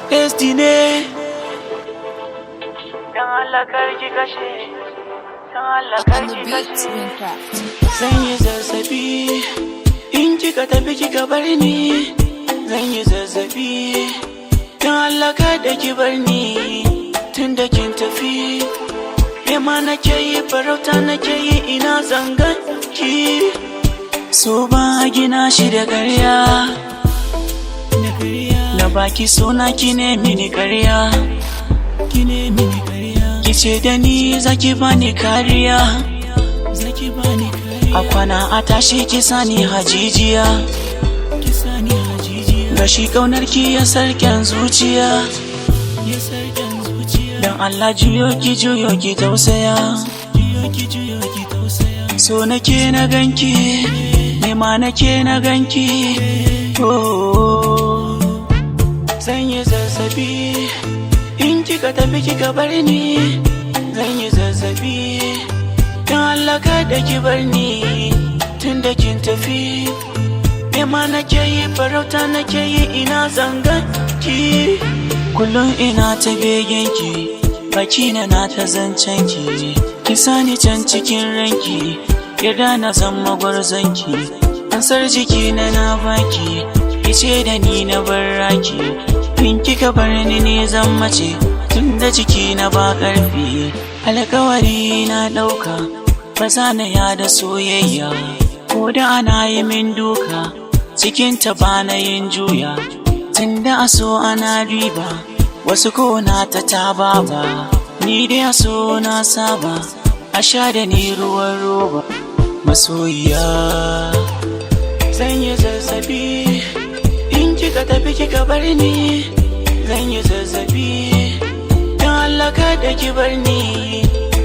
Destiny. Dan Allah karki kashe, dan Allah karki kashe. Zan yi zazzabi, in kika tafi kika bar ni. Zan yi zazzabi, dan Allah kada ki bar ni. Tunda kin tafi, nema nake yi farauta nake yi ina zangan ki. So ba gina shi da ƙarya, na baki suna ki ne mini ƙarya. Kice da ni zaki bani kariya, a kwana a tashi ki sani hajijiya. Gashi ƙaunar ki ya sarken zuciya, dan Allah juyo ki tausaya. So nake na ganki, nema nake na ganki. Oh, zan yi zazzabi, in kika tafi kika bar ni. Zan yi zazzabi, dan Allah kada ki bar ni. Tunda kin tafi, nema nake yi farauta nake yi ina zangan ki. Kullum ina ta begenki, baki na ta zancen ki. Ki sani can cikin ranki, yarda na zama gwarzonki. Ansar jiki na baki, kice da ni na barraki. In kika bar ni ne zan mace, tunda jiki na ba ƙarfi. Alƙawari na ɗauka, ba za na yada soyayya. Ko da ana yi min duka, cikinta ba na yin juya. Tunda a so ana riba, wasu ko na ta taba ba. Ni dai a so na saba, a sha da ni ruwan roba. Masoyiya, zan yi zazzabi, in kika tafi kika bar ni. Zan yi zazzabi, dan Allah kada ki bar ni.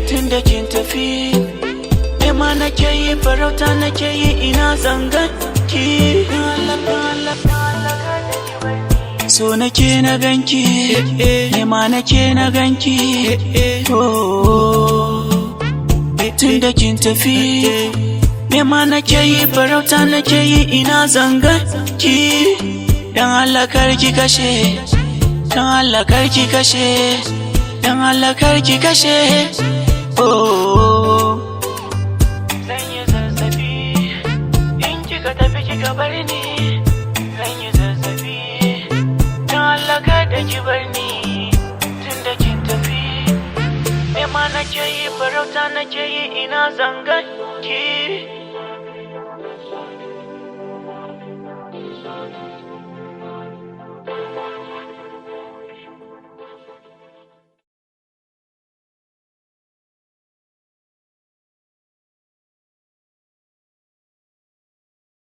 Tunda kin tafi, nema nake yi farauta nake yi ina zangan ki. So nake na ganki, nema nake na ganki. Oh, tunda kin tafi, nema nake yi farauta nake yi ina zangan ki. Dan Allah karki kashe, dan Allah karki kashe, dan Allah karki kashe. Oh, zan yi zazzabi, in kika tafi kika bar ni. Zan yi zazzabi, dan Allah kada ki bar ni. Tunda kin tafi, nema nake yi farauta nake yi ina zangan ki.